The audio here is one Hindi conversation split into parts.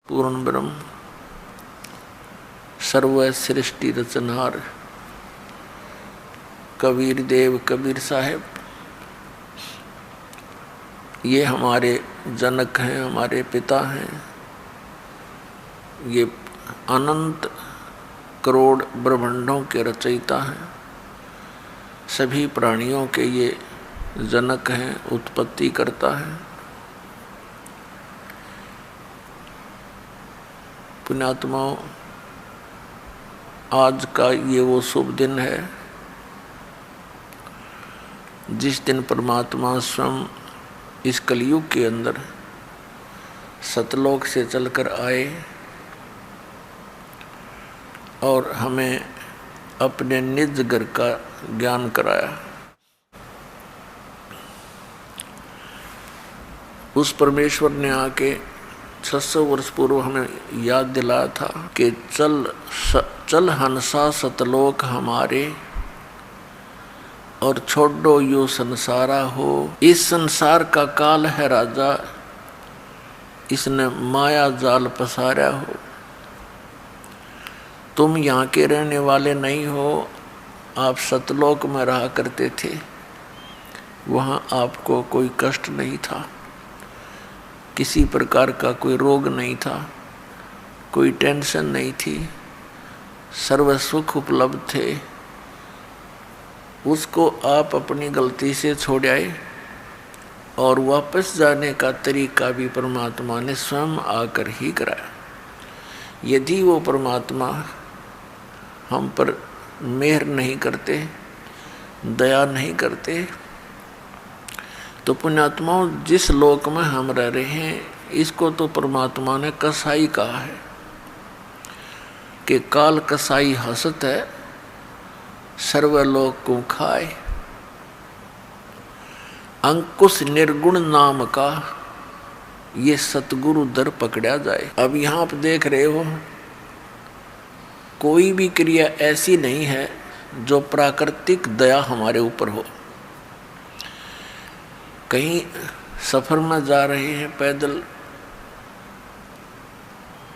पूर्ण ब्रह्म सर्व सृष्टि रचनहार कबीर देव कबीर साहेब, ये हमारे जनक हैं, हमारे पिता हैं। ये अनंत करोड़ ब्रह्मांडों के रचयिता हैं। सभी प्राणियों के ये जनक हैं, उत्पत्ति करता है। पुण्यात्माओं, आज का ये वो शुभ दिन है जिस दिन परमात्मा स्वयं इस कलयुग के अंदर सतलोक से चलकर आए और हमें अपने निज घर का ज्ञान कराया। उस परमेश्वर ने आके 600 वर्ष पूर्व हमें याद दिलाया था कि चल हंसा सतलोक हमारे और छोड़ो यो संसारा हो। इस संसार का काल है राजा, इसने माया जाल पसारा हो। तुम यहाँ के रहने वाले नहीं हो, आप सतलोक में रहा करते थे। वहाँ आपको कोई कष्ट नहीं था, किसी प्रकार का कोई रोग नहीं था, कोई टेंशन नहीं थी, सर्व सुख उपलब्ध थे। उसको आप अपनी गलती से छोड़ आए और वापस जाने का तरीका भी परमात्मा ने स्वयं आकर ही कराया। यदि वो परमात्मा हम पर मेहर नहीं करते, दया नहीं करते, तो पुण्यात्माओं जिस लोक में हम रह रहे हैं इसको तो परमात्मा ने कसाई कहा है कि काल कसाई हसत है, सर्वलोक को खाए। अंकुश निर्गुण नाम का ये सतगुरु दर पकड़ा जाए। अब यहाँ आप देख रहे हो, कोई भी क्रिया ऐसी नहीं है जो प्राकृतिक दया हमारे ऊपर हो। कहीं सफर में जा रहे हैं पैदल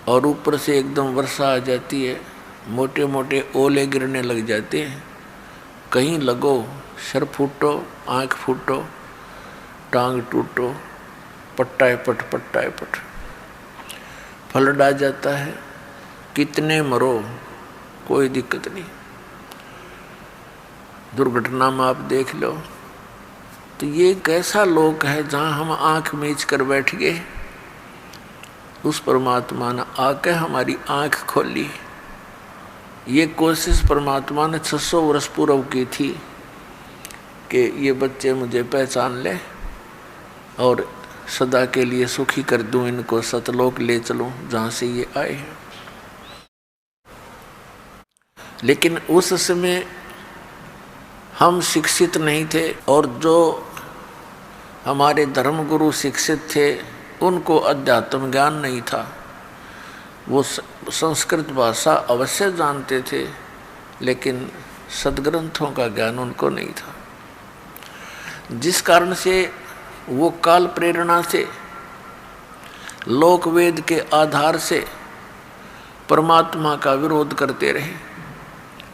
और ऊपर से एकदम वर्षा आ जाती है, मोटे मोटे ओले गिरने लग जाते हैं। कहीं लगो सर फूटो, आँख फूटो, टांग टूटो, पट्टाए पट पट्टाए पट, फ्लड आ जाता है, कितने मरो कोई दिक्कत नहीं। दुर्घटना में आप देख लो। तो ये कैसा लोक है जहाँ हम आँख मीच कर बैठ गए। उस परमात्मा ने आके हमारी आँख खोली। ये कोशिश परमात्मा ने 600 वर्ष पूर्व की थी कि ये बच्चे मुझे पहचान ले और सदा के लिए सुखी कर दूं, इनको सतलोक ले चलूं जहाँ से ये आए हैं। लेकिन उस समय हम शिक्षित नहीं थे और जो हमारे धर्मगुरु शिक्षित थे उनको अध्यात्म ज्ञान नहीं था। वो संस्कृत भाषा अवश्य जानते थे लेकिन सद्ग्रंथों का ज्ञान उनको नहीं था, जिस कारण से वो काल प्रेरणा से लोक वेद के आधार से परमात्मा का विरोध करते रहे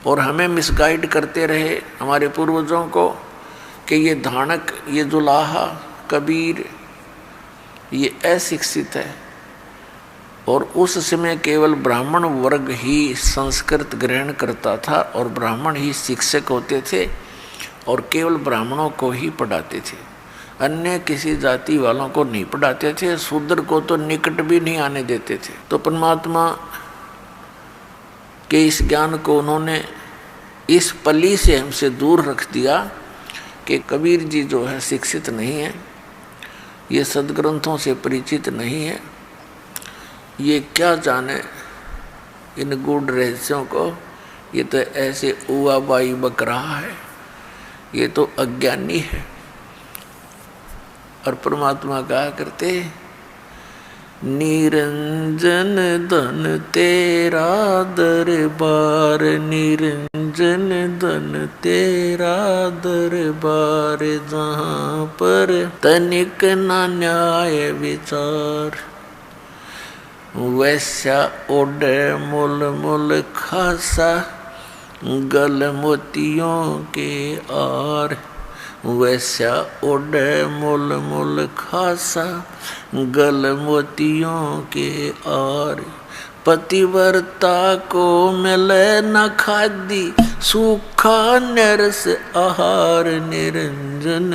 और हमें मिसगाइड करते रहे, हमारे पूर्वजों को, कि ये धानक, ये जुलाहा, कबीर ये अशिक्षित है। और उस समय केवल ब्राह्मण वर्ग ही संस्कृत ग्रहण करता था और ब्राह्मण ही शिक्षक होते थे और केवल ब्राह्मणों को ही पढ़ाते थे, अन्य किसी जाति वालों को नहीं पढ़ाते थे। शूद्र को तो निकट भी नहीं आने देते थे। तो परमात्मा के इस ज्ञान को उन्होंने इस पली से हमसे दूर रख दिया कि कबीर जी जो है शिक्षित नहीं है, ये सद्ग्रंथों से परिचित नहीं है, ये क्या जाने इन गूढ़ रहस्यों को, ये तो ऐसे उआ बाई बक रहा है, ये तो अज्ञानी है। और परमात्मा कहा करते, निरंजन धन तेरा दरबार, निरंजन धन तेरा दरबार, जहाँ पर तनिक ना न्याय विचार। वैसा ओढ़े मुल मुल खासा गल मोतियों के आर। वैसा ओढ़े मुल मुल खासा गल मोतियों के आर। पतिव्रता को मिले न खादी सूखा नरस आहार निरंजन।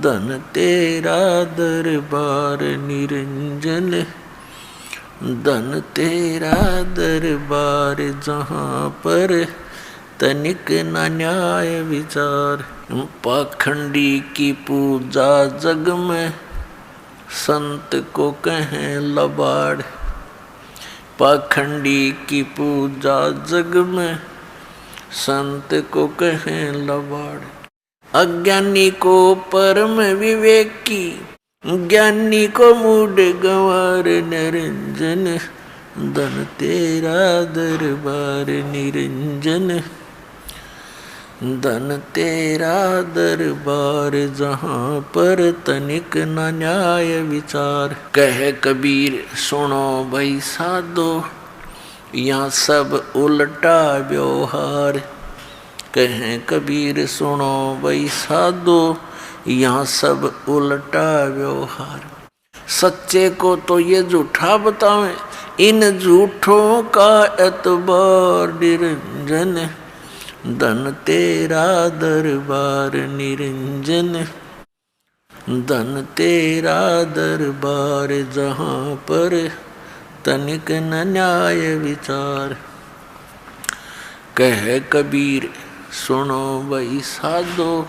धन तेरा दरबार निरंजन। धन तेरा दरबार जहाँ पर तनिक न न्याय विचार। पाखंडी की पूजा जग में संत को कहें लबाड़। पाखंडी की पूजा जग में संत को कहें लबाड़। अज्ञानी को परम विवेकी ज्ञानी को मूड गंवार निरंजन। धन तेरा दरबार निरंजन। धन तेरा दरबार जहाँ पर तनिक न न्याय विचार। कहे कबीर सुनो भाई साधो यहाँ सब उल्टा व्यवहार। कहे कबीर सुनो भाई साधो यहाँ सब उल्टा व्यवहार। सच्चे को तो ये झूठा बतावें इन झूठों का एतबार निरंजन। धन तेरा दरबार निरंजन। धन तेरा दरबार जहाँ पर तनिक न न्याय विचार। कहे कबीर सुनो भाई साधो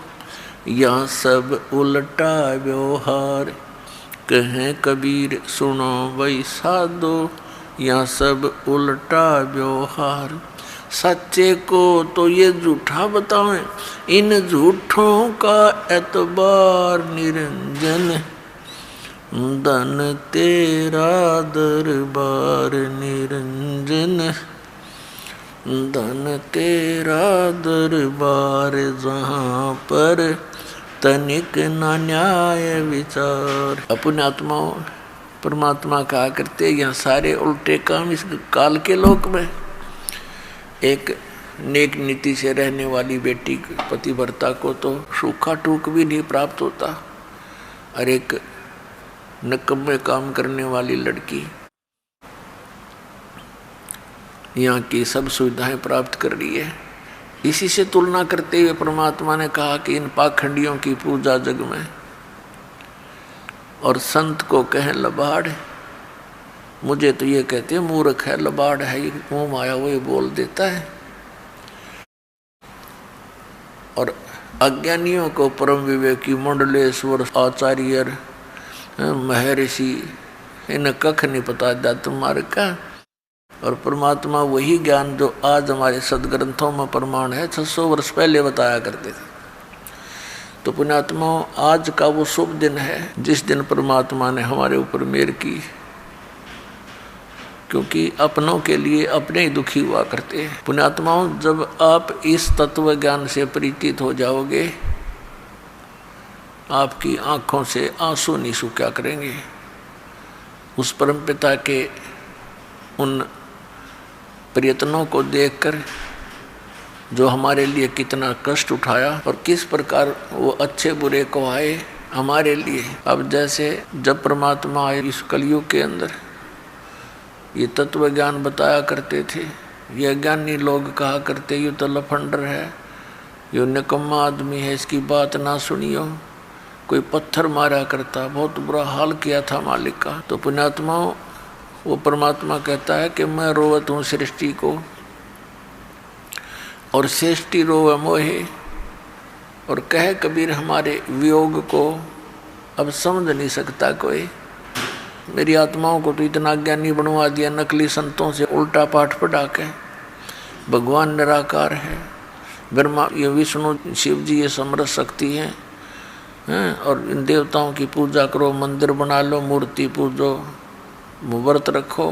यहाँ सब उल्टा व्यवहार। कहे कबीर सुनो भाई साधो यहाँ सब उल्टा व्यवहार। सच्चे को तो ये झूठा बतावें इन झूठों का एतबार निरंजन। धन तेरा दरबार निरंजन। धन तेरा दरबार जहाँ पर तनिक न न्याय विचार। अपने आत्माओं परमात्मा कहा करते यहाँ सारे उल्टे काम इस काल के लोक में। एक नेक नीति से रहने वाली बेटी पतिव्रता को तो सूखा टूक भी नहीं प्राप्त होता और एक नकम्मे काम करने वाली लड़की यहाँ की सब सुविधाएं प्राप्त कर रही है। इसी से तुलना करते हुए परमात्मा ने कहा कि इन पाखंडियों की पूजा जग में और संत को कहें लबाड़। मुझे तो ये कहते हैं मूर्ख है लबाड़ है, ये मुँह माया वो ये बोल देता है। और अज्ञानियों को परम विवेकी मंडलेश्वर आचार्य महर्षि इन कख नहीं पता जात मार्ग का। और परमात्मा वही ज्ञान जो आज हमारे सदग्रंथों में प्रमाण है 600 वर्ष पहले बताया करते थे। तो पुण्यात्माओं आज का वो शुभ दिन है जिस दिन परमात्मा ने हमारे ऊपर मेहर की, क्योंकि अपनों के लिए अपने ही दुखी हुआ करते हैं। पुण्यात्माओं जब आप इस तत्व ज्ञान से परिचित हो जाओगे आपकी आंखों से आंसू नहीं सूखा करेंगे। उस परमपिता के उन प्रयत्नों को देखकर जो हमारे लिए कितना कष्ट उठाया और किस प्रकार वो अच्छे बुरे को आए हमारे लिए। अब जैसे जब परमात्मा आए इस कलयुग के अंदर ये तत्व ज्ञान बताया करते थे, ये ज्ञानी लोग कहा करते ये तो लफंडर है, ये निकम्मा आदमी है, इसकी बात ना सुनियो। कोई पत्थर मारा करता, बहुत बुरा हाल किया था मालिक का। तो पुण्यात्माओं वो परमात्मा कहता है कि मैं रोवत हूँ सृष्टि को और सृष्टि रोवे मोहे। और कहे कबीर हमारे वियोग को अब समझ नहीं सकता कोई। मेरी आत्माओं को तो इतना ज्ञानी बनवा दिया नकली संतों से उल्टा पाठ पढ़ा के। भगवान निराकार है, ब्रह्मा ये विष्णु शिव जी ये समर्थ शक्ति हैं, और इन देवताओं की पूजा करो, मंदिर बना लो, मूर्ति पूजो, व्रत रखो।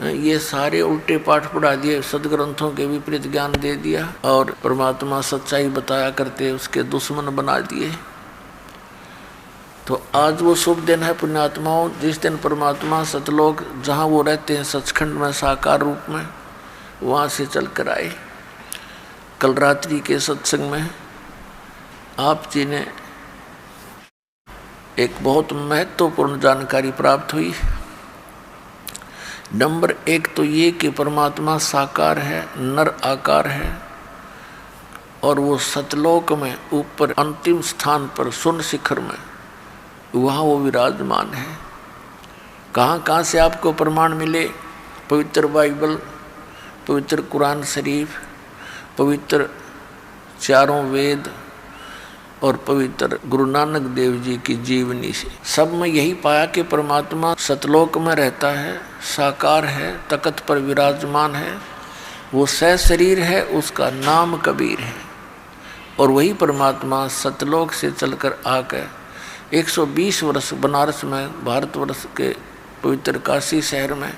ये सारे उल्टे पाठ पढ़ा दिए, सदग्रंथों के विपरीत ज्ञान दे दिया और परमात्मा सच्चाई बताया करते उसके दुश्मन बना दिए। तो आज वो शुभ दिन है पुण्यात्माओं, जिस दिन परमात्मा सतलोक जहाँ वो रहते हैं सचखंड में साकार रूप में, वहाँ से चल कर आए। कल रात्रि के सत्संग में आप जी ने एक बहुत महत्वपूर्ण जानकारी प्राप्त हुई। नंबर 1 तो ये कि परमात्मा साकार है, नर आकार है, और वो सतलोक में ऊपर अंतिम स्थान पर स्वर्ण शिखर में वहाँ वो विराजमान है। कहाँ से आपको प्रमाण मिले? पवित्र बाइबल, पवित्र कुरान शरीफ, पवित्र चारों वेद और पवित्र गुरु नानक देव जी की जीवनी से सब में यही पाया कि परमात्मा सतलोक में रहता है, साकार है, तख्त पर विराजमान है, वो सशरीर है, उसका नाम कबीर है। और वही परमात्मा सतलोक से चलकर आकर 120 वर्ष बनारस में, भारतवर्ष के पवित्र काशी शहर में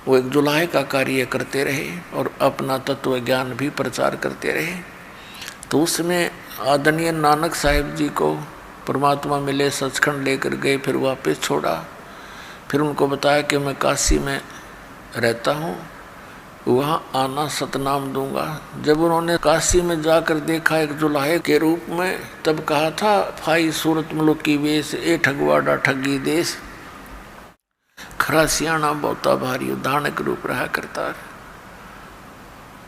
वो एक जुलाहे का कार्य करते रहे और अपना तत्व ज्ञान भी प्रचार करते रहे। तो उसमें आदरणीय नानक साहिब जी को परमात्मा मिले, सचखंड लेकर गए, फिर वापस छोड़ा, फिर उनको बताया कि मैं काशी में रहता हूँ, वहाँ आना सतनाम दूंगा। जब उन्होंने काशी में जाकर देखा एक जुलाहे के रूप में, तब कहा था फाई सूरत मुल्क की वेश, ए ठगवाड़ा ठगी देश, खरा सियाणा बहुता भारी उदाहरणक रूप रहा करता।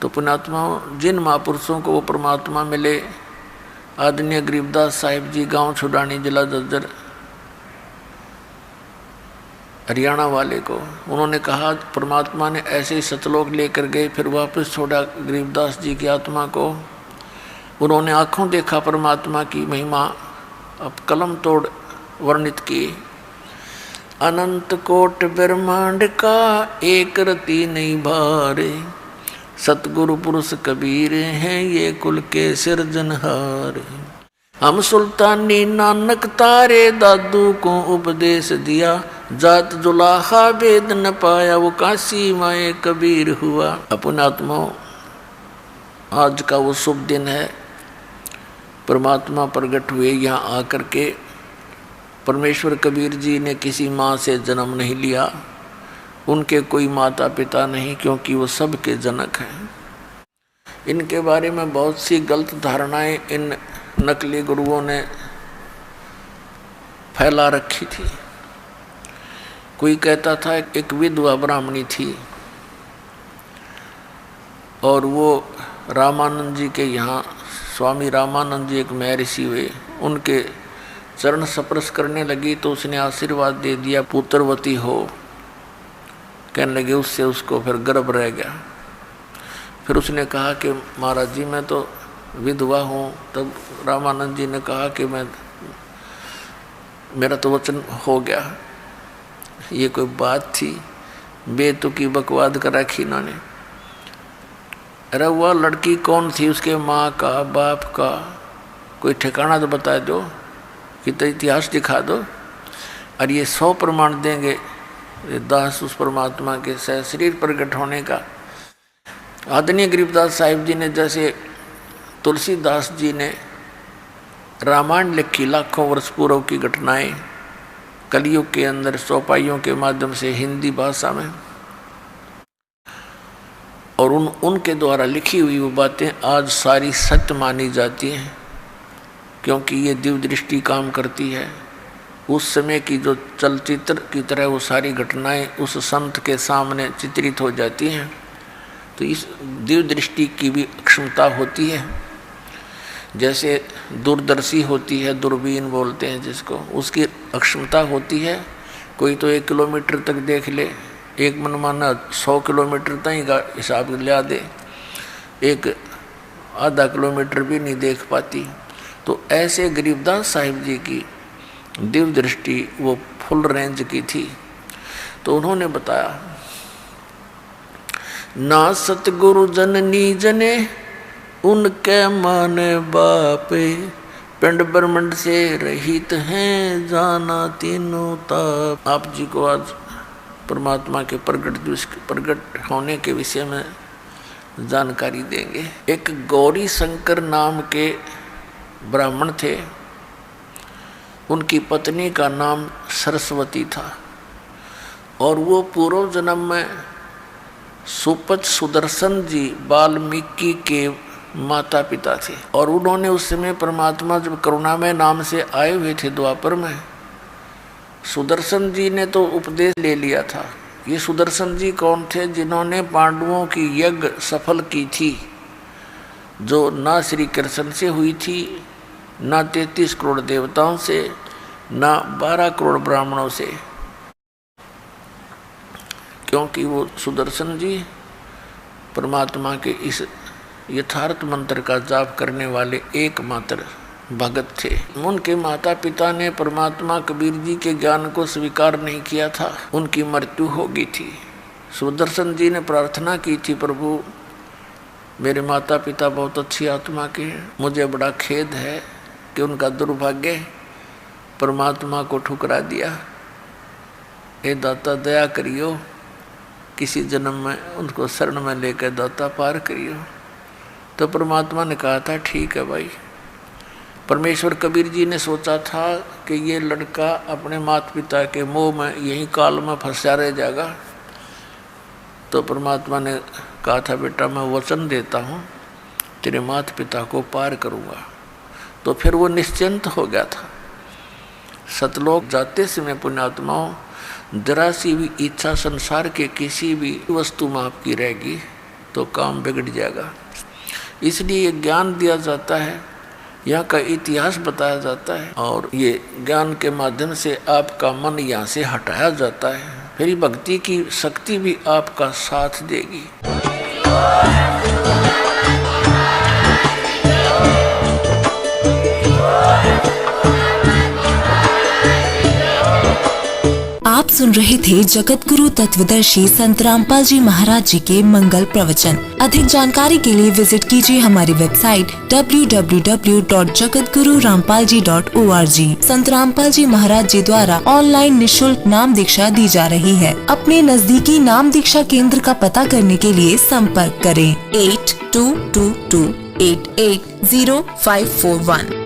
तो पुण्यात्मा जिन महापुरुषों को वो परमात्मा मिले, आदरणीय गरीबदास साहिब जी गांव छुडानी जिला जज्जर हरियाणा वाले को, उन्होंने कहा परमात्मा ने ऐसे ही सतलोक लेकर गए, फिर वापस छोड़ा गरीबदास जी की आत्मा को। उन्होंने आँखों देखा परमात्मा की महिमा, अब कलम तोड़ वर्णित की। अनंत कोट ब्रह्मांड का एक रति नहीं भारे, सतगुरु पुरुष कबीर हैं ये कुल के सिरजनहार। हम सुल्तानी नानक तारे दादू को उपदेश दिया, जात जुलाहा वेद न पाया वो काशी माए कबीर हुआ। पुण्यात्मा आज का वो शुभ दिन है, परमात्मा प्रकट हुए यहाँ आकर के। परमेश्वर कबीर जी ने किसी माँ से जन्म नहीं लिया, उनके कोई माता पिता नहीं, क्योंकि वो सबके जनक हैं। इनके बारे में बहुत सी गलत धारणाएं इन नकली गुरुओं ने फैला रखी थी। कोई कहता था एक विधवा ब्राह्मणी थी और वो रामानंद जी के यहाँ, स्वामी रामानंद जी एक महर्षि हुए, उनके चरण स्पर्श करने लगी तो उसने आशीर्वाद दे दिया पुत्रवती हो। कहने लगे, उससे उसको फिर गर्भ रह गया। फिर उसने कहा कि महाराज जी मैं तो विधवा हूँ। तब रामानंद जी ने कहा कि मेरा तो वचन हो गया। ये कोई बात थी? बेतुकी बकवाद कर रखी इन्होंने। अरे वह लड़की कौन थी, उसके माँ का बाप का कोई ठिकाना तो बता दो, कि तो इतिहास दिखा दो। और ये 100 प्रमाण देंगे दास उस परमात्मा के शरीर प्रकट होने का। आदरणीय गरीबदास साहिब जी ने, जैसे तुलसीदास जी ने रामायण लिखी, लाखों वर्ष पूर्व की घटनाएं कलयुग के अंदर चौपाइयों के माध्यम से हिंदी भाषा में, और उनके द्वारा लिखी हुई वो बातें आज सारी सत्य मानी जाती हैं, क्योंकि ये दिव्य दृष्टि काम करती है। उस समय की जो चलचित्र की तरह वो सारी घटनाएं उस संत के सामने चित्रित हो जाती हैं। तो इस दिव्य दृष्टि की भी क्षमता होती है। जैसे दूरदर्शी होती है, दूरबीन बोलते हैं जिसको, उसकी अक्षमता होती है। कोई तो 1 किलोमीटर तक देख ले, एक मनमाना 100 किलोमीटर तक का हिसाब लिया दे, एक आधा किलोमीटर भी नहीं देख पाती। तो ऐसे गरीबदास साहिब जी की दिव्य दृष्टि वो फुल रेंज की थी। तो उन्होंने बताया, ना सतगुरु जननी जने उनके माने बापे, पिंड ब्रह्मंड से रहित हैं जाना तीनों ताप। आप जी को आज परमात्मा के प्रकट होने के विषय में जानकारी देंगे। एक गौरी शंकर नाम के ब्राह्मण थे, उनकी पत्नी का नाम सरस्वती था और वो पूर्व जन्म में सुपच सुदर्शन जी वाल्मीकि के माता पिता थे। और उन्होंने उस समय परमात्मा जब करुणामय नाम से आए हुए थे द्वापर में, सुदर्शन जी ने तो उपदेश ले लिया था। ये सुदर्शन जी कौन थे? जिन्होंने पांडवों की यज्ञ सफल की थी, जो ना श्री कृष्ण से हुई थी, ना 33 करोड़ देवताओं से, ना 12 करोड़ ब्राह्मणों से, क्योंकि वो सुदर्शन जी परमात्मा के इस यथार्थ मंत्र का जाप करने वाले एकमात्र भगत थे। उनके माता पिता ने परमात्मा कबीर जी के ज्ञान को स्वीकार नहीं किया था, उनकी मृत्यु हो गई थी। सुदर्शन जी ने प्रार्थना की थी, प्रभु मेरे माता पिता बहुत अच्छी आत्मा के हैं, मुझे बड़ा खेद है कि उनका दुर्भाग्य परमात्मा को ठुकरा दिया। हे दाता दया करियो, किसी जन्म में उनको शरण में लेकर दाता पार करियो। तो परमात्मा ने कहा था ठीक है भाई। परमेश्वर कबीर जी ने सोचा था कि ये लड़का अपने माता पिता के मोह में यही काल में फंसा रह जाएगा। तो परमात्मा ने कहा था बेटा मैं वचन देता हूँ तेरे माता पिता को पार करूँगा। तो फिर वो निश्चिंत हो गया था। सतलोक जाते समय पुण्यात्माओं, जरा सी भी इच्छा संसार के किसी भी वस्तु में आपकी रहेगी तो काम बिगड़ जाएगा। इसलिए ये ज्ञान दिया जाता है, यहाँ का इतिहास बताया जाता है और ये ज्ञान के माध्यम से आपका मन यहाँ से हटाया जाता है, फिर भक्ति की शक्ति भी आपका साथ देगी। आप सुन रहे थे जगत गुरु तत्वदर्शी संत रामपाल जी महाराज जी के मंगल प्रवचन। अधिक जानकारी के लिए विजिट कीजिए हमारी वेबसाइट www.jagatgururampalji.org। संत रामपाल जी महाराज जी द्वारा ऑनलाइन निशुल्क नाम दीक्षा दी जा रही है। अपने नजदीकी नाम दीक्षा केंद्र का पता करने के लिए संपर्क करें 8222880541।